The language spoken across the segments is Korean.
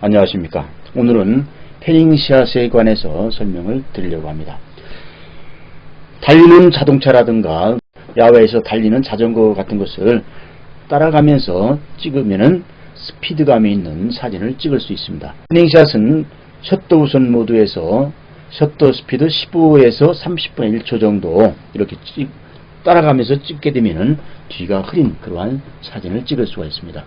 안녕하십니까. 오늘은 패닝샷에 관해서 설명을 드리려고 합니다. 달리는 자동차라든가 야외에서 달리는 자전거 같은 것을 따라가면서 찍으면은 스피드감이 있는 사진을 찍을 수 있습니다. 패닝샷은 셔터 우선 모드에서 셔터 스피드 15에서 30분의 1초 정도 이렇게 따라가면서 찍게 되면은 뒤가 흐린 그러한 사진을 찍을 수가 있습니다.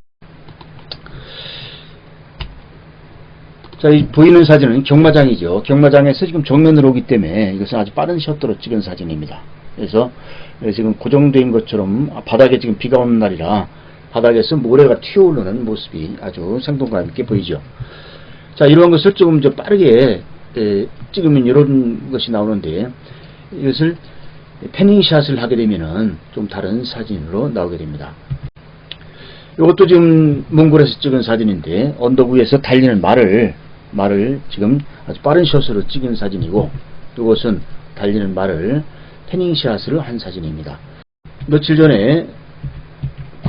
자, 이 보이는 사진은 경마장이죠. 경마장에서 지금 정면으로 오기 때문에 이것은 아주 빠른 셔터로 찍은 사진입니다. 그래서 지금 고정된 것처럼 바닥에 지금 비가 오는 날이라 바닥에서 모래가 튀어오르는 모습이 아주 생동감 있게 보이죠. 자, 이러한 것을 조금 더 빠르게 찍으면 이런 것이 나오는데 이것을 패닝샷을 하게 되면은 좀 다른 사진으로 나오게 됩니다. 이것도 지금 몽골에서 찍은 사진인데 언덕 위에서 달리는 말을 지금 아주 빠른 샷으로 찍은 사진이고, 이것은 달리는 말을 패닝샷으로 한 사진입니다. 며칠 전에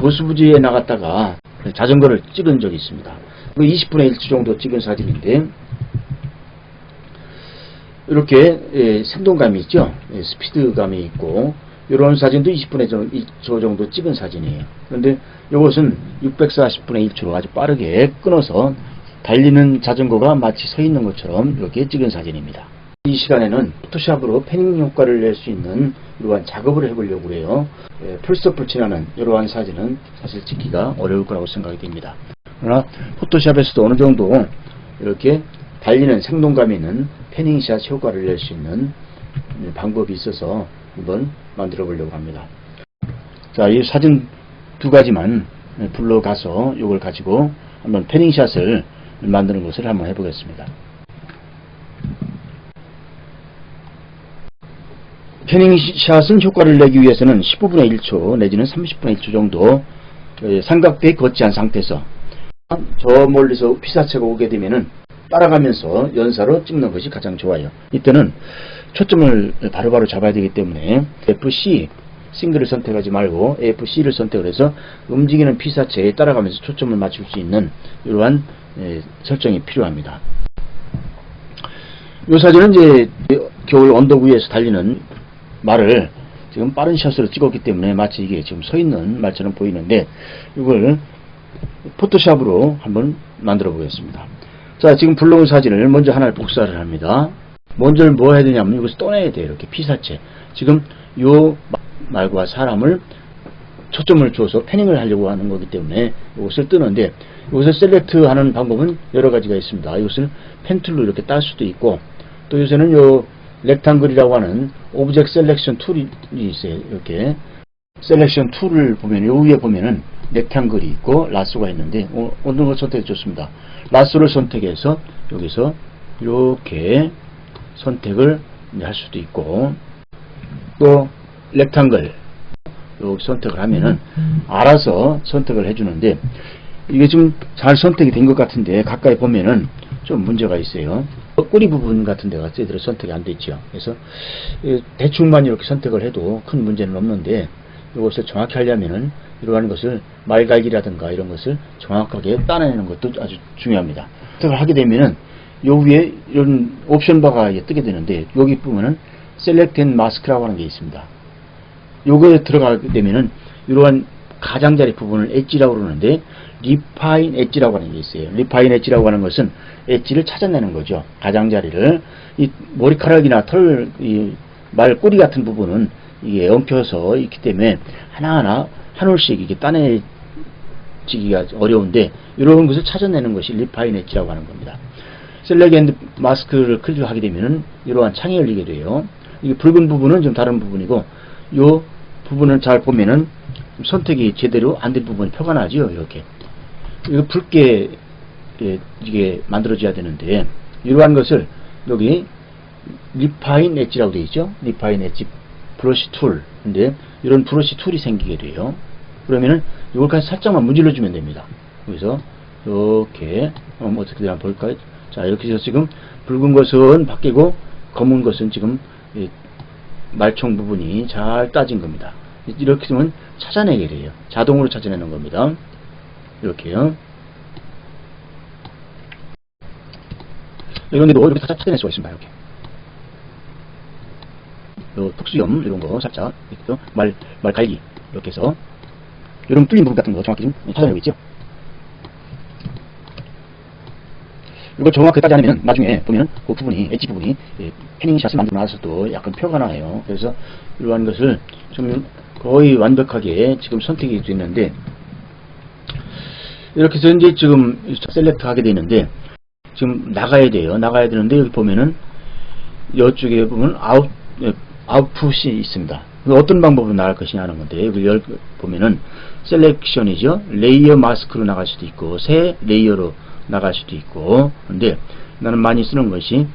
고수부지에 나갔다가 자전거를 찍은 적이 있습니다. 20분의 1초 정도 찍은 사진인데 이렇게 생동감이 있죠. 스피드감이 있고, 이런 사진도 20분의 1초 정도 찍은 사진이에요. 그런데 이것은 640분의 1초로 아주 빠르게 끊어서 달리는 자전거가 마치 서 있는 것처럼 이렇게 찍은 사진입니다. 이 시간에는 포토샵으로 패닝 효과를 낼 수 있는 이러한 작업을 해보려고 해요. 풀스톱을 칠하는 이러한 사진은 사실 찍기가 어려울 거라고 생각이 됩니다. 그러나 포토샵에서도 어느 정도 이렇게 달리는 생동감 있는 패닝샷 효과를 낼 수 있는 방법이 있어서 한번 만들어 보려고 합니다. 자, 이 사진 두 가지만 불러가서 이걸 가지고 한번 패닝샷을 만드는 것을 한번 해보겠습니다. 패닝샷은 효과를 내기 위해서는 15분의 1초 내지는 30분의 1초 정도 삼각대에 걷지 않은 상태에서 저 멀리서 피사체가 오게 되면은 따라가면서 연사로 찍는 것이 가장 좋아요. 이때는 초점을 바로바로 잡아야 되기 때문에 FC 싱글을 선택하지 말고 FC를 선택을 해서 움직이는 피사체에 따라가면서 초점을 맞출 수 있는 이러한 설정이 필요합니다. 이 사진은 이제 겨울 언덕 위에서 달리는 말을 지금 빠른 샷으로 찍었기 때문에 마치 이게 지금 서 있는 말처럼 보이는데, 이걸 포토샵으로 한번 만들어 보겠습니다. 자, 지금 불러온 사진을 먼저 하나를 복사를 합니다. 먼저 뭐 해야 되냐면 이것을 떠내야 돼요. 이렇게 피사체. 지금 요 말과 사람을 초점을 줘서 패닝을 하려고 하는 거기 때문에 이것을 뜨는데, 이것을 셀렉트 하는 방법은 여러 가지가 있습니다. 이것을 펜툴로 이렇게 딸 수도 있고, 또 요새는 요 렉탱글이라고 하는 오브젝트 셀렉션 툴이 있어요. 이렇게 셀렉션 툴을 보면 요 위에 보면은 렉탱글이 있고 라쏘가 있는데 어느 걸 선택해 줬습니다. 라쏘를 선택해서 여기서 이렇게 선택을 할 수도 있고, 또 렉탱글 여기 선택을 하면은 알아서 선택을 해주는데, 이게 좀 잘 선택이 된 것 같은데 가까이 보면은 좀 문제가 있어요. 꼬리 부분 같은 데가 제대로 선택이 안 됐죠. 그래서 대충만 이렇게 선택을 해도 큰 문제는 없는데, 이것을 정확히 하려면은 이러한 것을 말갈기라든가 이런 것을 정확하게 따내는 것도 아주 중요합니다. 선택을 하게 되면은 요 위에 이런 옵션 바가 뜨게 되는데, 여기 보면은 셀렉트 앤 마스크라고 하는 게 있습니다. 요거에 들어가게 되면은 이러한 가장자리 부분을 엣지라고 그러는데, 리파인 엣지라고 하는 게 있어요. 리파인 엣지라고 하는 것은 엣지를 찾아내는 거죠. 가장자리를. 이 머리카락이나 털, 이 말 꼬리 같은 부분은 이게 엉켜서 있기 때문에 하나하나 한 올씩 이게 따내지기가 어려운데, 이런 것을 찾아내는 것이 리파인 엣지라고 하는 겁니다. 셀렉트 앤 마스크를 클릭하게 되면은 이러한 창이 열리게 돼요. 이게 붉은 부분은 좀 다른 부분이고, 이 부분을 잘 보면은 선택이 제대로 안 된 부분이 표가 나죠. 이렇게. 이거 붉게 이게 만들어져야 되는데, 이러한 것을 여기 리파인 엣지라고 되어 있죠. 리파인 엣지 브러쉬 툴. 근데 이런 브러쉬 툴이 생기게 돼요. 그러면은 이걸까지 살짝만 문질러 주면 됩니다. 여기서 이렇게 어떻게 되나 볼까요? 자, 이렇게 해서 지금 붉은 것은 바뀌고 검은 것은 지금 말총 부분이 잘 따진 겁니다. 이렇게 되면 찾아내게 돼요. 자동으로 찾아내는 겁니다. 이렇게요. 이런 데도 이렇게 살짝 찾아낼 수가 있습니다. 이렇게. 요 특수염 이런 거 살짝 이렇게 말 갈기 이렇게 해서 이런 뚫린 부분 같은 거 정확히 좀 찾아내고 있죠. 이걸 정확하게 따지 않으면 나중에 보면 그 부분이 엣지 부분이 패닝샷을 만들고 나서 또 약간 표가 나요. 그래서 이러한 것을 좀 거의 완벽하게 지금 선택이 됐는데 이렇게 해서 이제 지금 셀렉트 하게 되는데 지금 나가야 돼요. 나가야 되는데 여기 보면은 이쪽에 보면 아웃풋이 있습니다. 어떤 방법으로 나갈 것이냐 하는 건데 여기 보면은 셀렉션이죠. 레이어 마스크로 나갈 수도 있고 새 레이어로 나갈 수도 있고 근데 나는 많이 쓰는 것이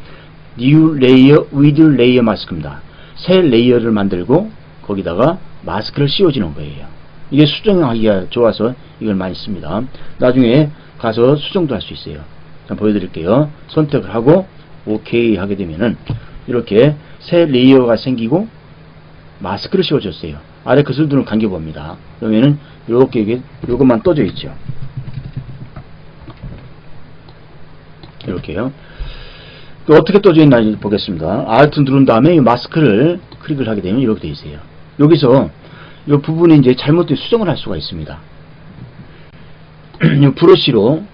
new layer with layer 마스크입니다. 새 레이어를 만들고 거기다가 마스크를 씌워주는 거예요. 이게 수정하기가 좋아서 이걸 많이 씁니다. 나중에 가서 수정도 할 수 있어요. 자, 보여드릴게요. 선택을 하고 OK 하게 되면은 이렇게 새 레이어가 생기고 마스크를 씌워줬어요. 아래 것을 눈을 감겨봅니다. 그러면은 이렇게 요것만 떠져 있죠. 이렇게요. 또 어떻게 떠져 있나 보겠습니다. Alt 누른 다음에 이 마스크를 클릭을 하게 되면 이렇게 되어 있어요. 여기서 이 부분이 이제 잘못된 수정을 할 수가 있습니다. 이 브러쉬로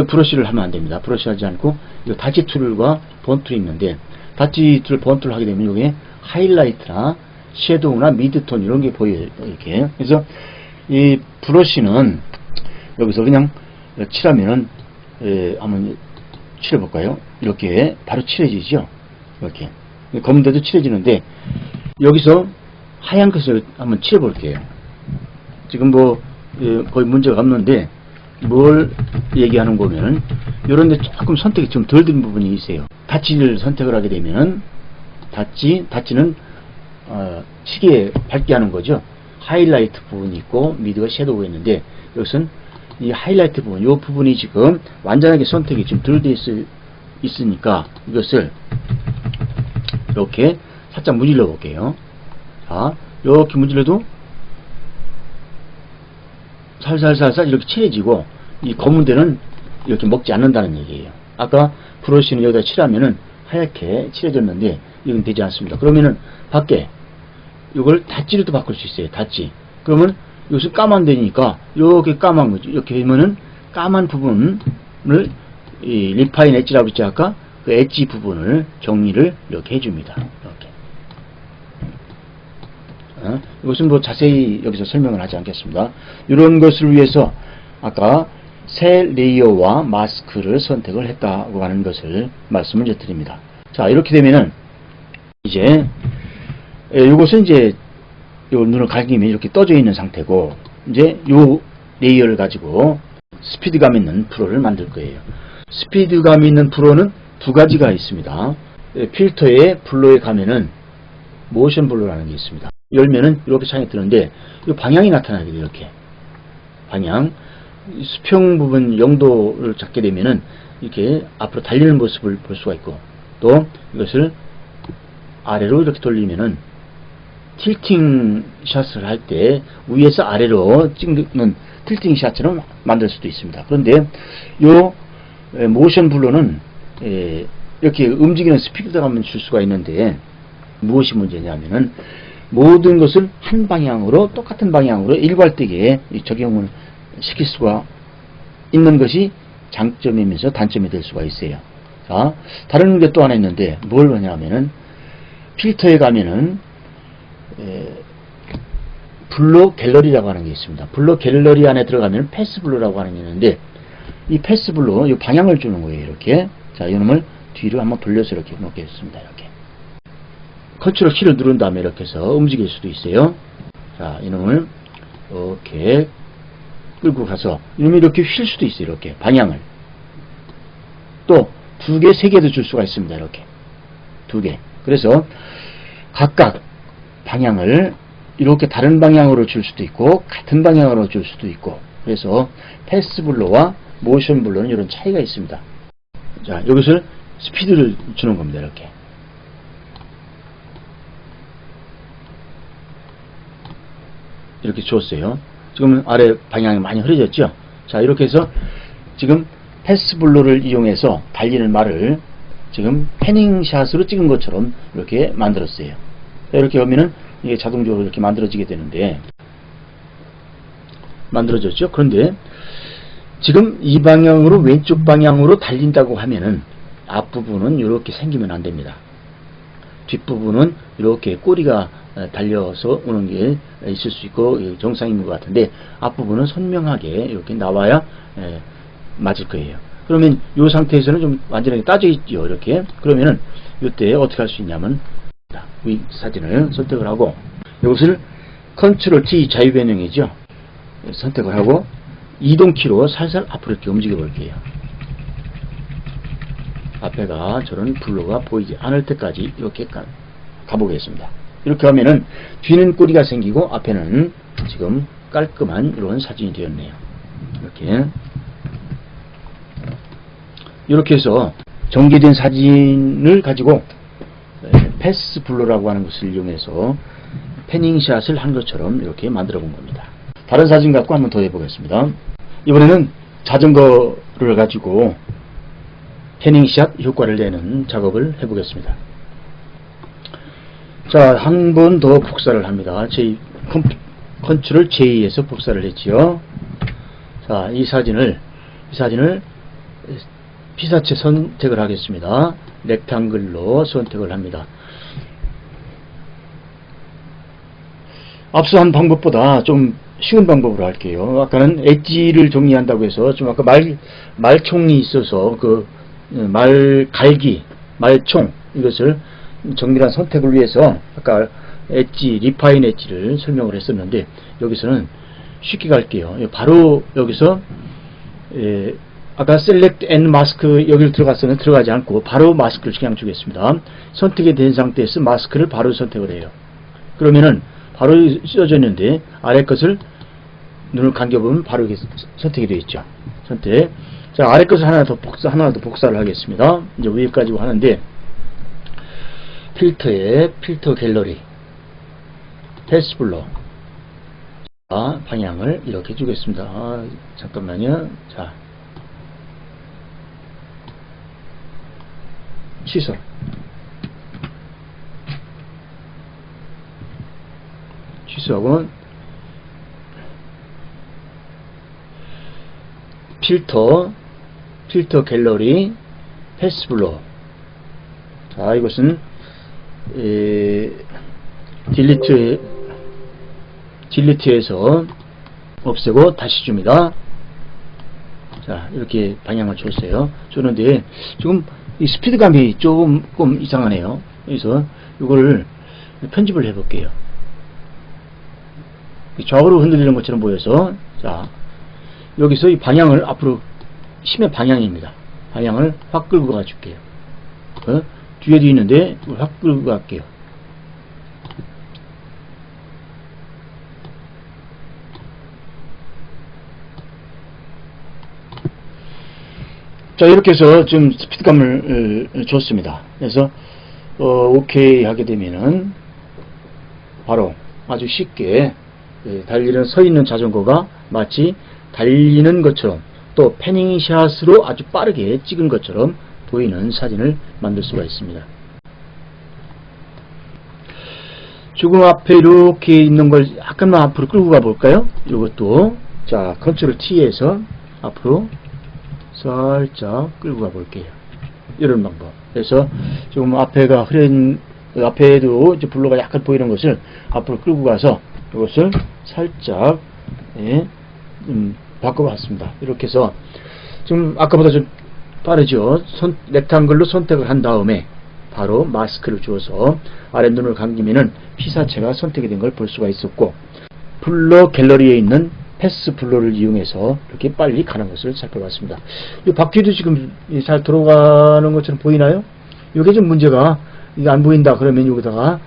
브러쉬를 하면 안 됩니다. 브러쉬 하지 않고 이 다치 툴과 본 툴이 있는데 다치 툴, 본 툴 하게 되면 여기에 하이라이트나 섀도우나 미드톤 이런 게 보여요. 이렇게. 그래서 이 브러쉬는 여기서 그냥 칠하면은 한번 칠해볼까요? 이렇게 바로 칠해지죠. 이렇게 검은데도 칠해지는데 여기서 하얀 것을 한번 칠해볼게요. 지금 뭐 거의 문제가 없는데 뭘 얘기하는 거면은 이런데 조금 선택이 좀 덜 된 부분이 있어요. 다치를 선택을 하게 되면은 다치는 시계 밝게 하는 거죠. 하이라이트 부분이 있고 미드가 섀도우가 있는데 여기서는 이 하이라이트 부분, 이 부분이 지금 완전하게 선택이 좀 덜 돼 있으니까 이것을 이렇게 살짝 문질러 볼게요. 자, 이렇게 문질러도 살살살살 이렇게 칠해지고 이 검은 데는 이렇게 먹지 않는다는 얘기예요. 아까 브러쉬는 여기다 칠하면은 하얗게 칠해졌는데 이건 되지 않습니다. 그러면은 밖에 이걸 다찌로 또 바꿀 수 있어요. 다찌. 그러면 이것은 까만 데니까 이렇게 까만 거죠. 이렇게 하면은 까만 부분을 이 리파인 엣지라고 했지 아까 그 엣지 부분을 정리를 이렇게 해줍니다. 이렇게. 이것은 뭐 자세히 여기서 설명을 하지 않겠습니다. 이런 것을 위해서 아까 새 레이어와 마스크를 선택을 했다고 하는 것을 말씀을 드립니다. 자, 이렇게 되면은 이제 이것은 이제 요 눈을 갈기면 이렇게 떠져 있는 상태고 이제 요 레이어를 가지고 스피드감 있는 프로를 만들 거예요. 스피드감 있는 프로는 두 가지가 있습니다. 필터의 블루에 가면은 모션 블루라는 게 있습니다. 열면은 이렇게 창이 뜨는데 이 방향이 나타나게 돼요. 이렇게 방향 수평 부분 0도를 잡게 되면은 이렇게 앞으로 달리는 모습을 볼 수가 있고 또 이것을 아래로 이렇게 돌리면은 틸팅 샷을 할 때 위에서 아래로 찍는 틸팅 샷처럼 만들 수도 있습니다. 그런데 요 모션 블루는 이렇게 움직이는 스피드감을 줄 수가 있는데 무엇이 문제냐면은 모든 것을 한 방향으로 똑같은 방향으로 일괄되게 적용을 시킬 수가 있는 것이 장점이면서 단점이 될 수가 있어요. 자, 다른 게 또 하나 있는데 뭘 하냐면은 필터에 가면은 블루 갤러리라고 하는 게 있습니다. 블루 갤러리 안에 들어가면 패스 블루라고 하는 게 있는데 이 패스 블루 이 방향을 주는 거예요. 이렇게. 자, 이놈을 뒤로 한번 돌려서 이렇게 놓겠습니다. 이렇게. 컨트롤 키를 누른 다음에 이렇게 해서 움직일 수도 있어요. 자, 이놈을 이렇게 끌고 가서 이놈이 이렇게 휠 수도 있어요. 이렇게 방향을. 또 두 개, 세 개도 줄 수가 있습니다. 이렇게. 두 개. 그래서 각각 방향을 이렇게 다른 방향으로 줄 수도 있고 같은 방향으로 줄 수도 있고 그래서 패스 블루와 모션 블루는 이런 차이가 있습니다. 자, 여기서 스피드를 주는 겁니다. 이렇게. 이렇게 줬어요. 지금 아래 방향이 많이 흐려졌죠. 자, 이렇게 해서 지금 패스 블루를 이용해서 달리는 말을 지금 패닝샷으로 찍은 것처럼 이렇게 만들었어요. 이렇게 하면은 이게 자동적으로 이렇게 만들어지게 되는데, 만들어졌죠. 그런데 지금 이 방향으로 왼쪽 방향으로 달린다고 하면은 앞부분은 이렇게 생기면 안 됩니다. 뒷부분은 이렇게 꼬리가 달려서 오는 게 있을 수 있고 정상인 것 같은데, 앞부분은 선명하게 이렇게 나와야 맞을 거예요. 그러면 이 상태에서는 좀 완전하게 따져 있죠. 이렇게. 그러면은 이때 어떻게 할 수 있냐면, 위 사진을 선택을 하고, 이것을 컨트롤 T 자유 변형이죠. 선택을 하고 이동키로 살살 앞으로 이렇게 움직여 볼게요. 앞에가 저런 블루가 보이지 않을 때까지 이렇게 가보겠습니다. 이렇게 하면은 뒤는 꼬리가 생기고 앞에는 지금 깔끔한 이런 사진이 되었네요. 이렇게 해서 전개된 사진을 가지고 패스 블루라고 하는 것을 이용해서 패닝샷을 한 것처럼 이렇게 만들어 본 겁니다. 다른 사진 갖고 한번 더 해보겠습니다. 이번에는 자전거를 가지고 패닝샷 효과를 내는 작업을 해보겠습니다. 자, 한 번 더 복사를 합니다. 컨트롤 J에서 복사를 했지요. 자, 이 사진을 피사체 선택을 하겠습니다. 렉탱글로 선택을 합니다. 앞서 한 방법보다 좀 쉬운 방법으로 할게요. 아까는 엣지를 정리한다고 해서 좀 아까 말총이 있어서 그 말갈기, 말총 이것을 정밀한 선택을 위해서 아까 엣지, 리파인 엣지를 설명을 했었는데, 여기서는 쉽게 갈게요. 바로 여기서 아까 셀렉트 앤 마스크 여기를 들어갔었는데 들어가지 않고 바로 마스크를 그냥 주겠습니다. 선택이 된 상태에서 마스크를 바로 선택을 해요. 그러면은 바로 써져 있는데 아래 것을 눈을 감겨보면 바로 이렇게 선택이 되어 있죠. 선택. 자, 아래 것을 하나 더 복사를 하겠습니다. 이제 위에까지 하는데, 필터에 필터 갤러리, 패스 블러. 자, 방향을 이렇게 주겠습니다. 잠깐만요. 자, 취소. 취소하고 필터 갤러리 패스 블러. 자, 이것은 딜리트에서 없애고 다시 줍니다. 자, 이렇게 방향을 줬어요. 줬는데 지금 이 스피드감이 조금 이상하네요. 그래서 이거를 편집을 해 볼게요. 좌우로 흔들리는 것처럼 보여서, 자, 여기서 이 방향을 앞으로 심의 방향입니다. 방향을 확 끌고 가줄게요. 뒤에도 있는데 확 끌고 갈게요. 자, 이렇게 해서 좀 스피드감을 줬습니다. 그래서 오케이 하게 되면은 바로 아주 쉽게 달리는 서 있는 자전거가 마치 달리는 것처럼, 또 패닝샷으로 아주 빠르게 찍은 것처럼 보이는 사진을 만들 수가 있습니다. 조금 앞에 이렇게 있는 걸 약간만 앞으로 끌고 가 볼까요? 이것도, 자, 컨트롤 T에서 앞으로 살짝 끌고 가 볼게요. 이런 방법. 그래서 조금 앞에가 앞에도 이제 블루가 약간 보이는 것을 앞으로 끌고 가서 이것을 살짝 바꿔봤습니다. 이렇게 해서 좀 아까보다 좀 빠르죠. 렉탱글로 선택을 한 다음에 바로 마스크를 주어서 아랫눈을 감기면은 피사체가 선택이 된 걸 볼 수가 있었고, 블러 갤러리에 있는 패스 블러를 이용해서 이렇게 빨리 가는 것을 살펴봤습니다. 이 바퀴도 지금 잘 들어가는 것처럼 보이나요? 이게 좀 문제가, 이게 안 보인다 그러면 여기다가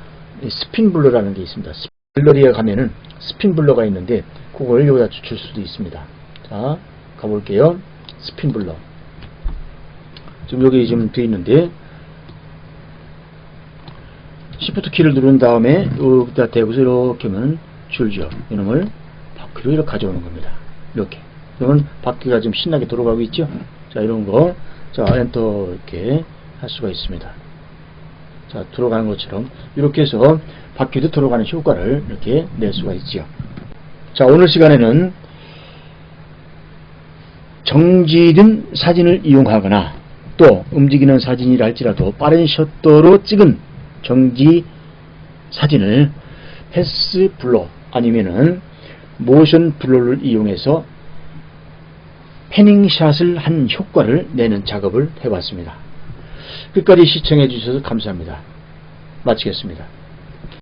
스핀 블러라는 게 있습니다. 갤러리에 가면은 스핀 블러가 있는데 그걸 여기다 줄 수도 있습니다. 자, 가볼게요. 스핀 블러. 지금 여기 지금 되어 있는데, 시프트 키를 누른 다음에 여기다 대고서 이렇게 하면 줄죠. 이놈을 바퀴로 이렇게 가져오는 겁니다. 이렇게. 그러면 바퀴가 좀 신나게 돌아가고 있죠. 자, 이런 거. 자, 엔터 이렇게 할 수가 있습니다. 자, 들어가는 것처럼 이렇게 해서 바퀴도 들어가는 효과를 이렇게 낼 수가 있지요. 자, 오늘 시간에는 정지된 사진을 이용하거나 또 움직이는 사진이라 할지라도 빠른 셔터로 찍은 정지 사진을 패스 블러 아니면은 모션 블러를 이용해서 패닝샷을 한 효과를 내는 작업을 해봤습니다. 끝까지 시청해 주셔서 감사합니다. 마치겠습니다.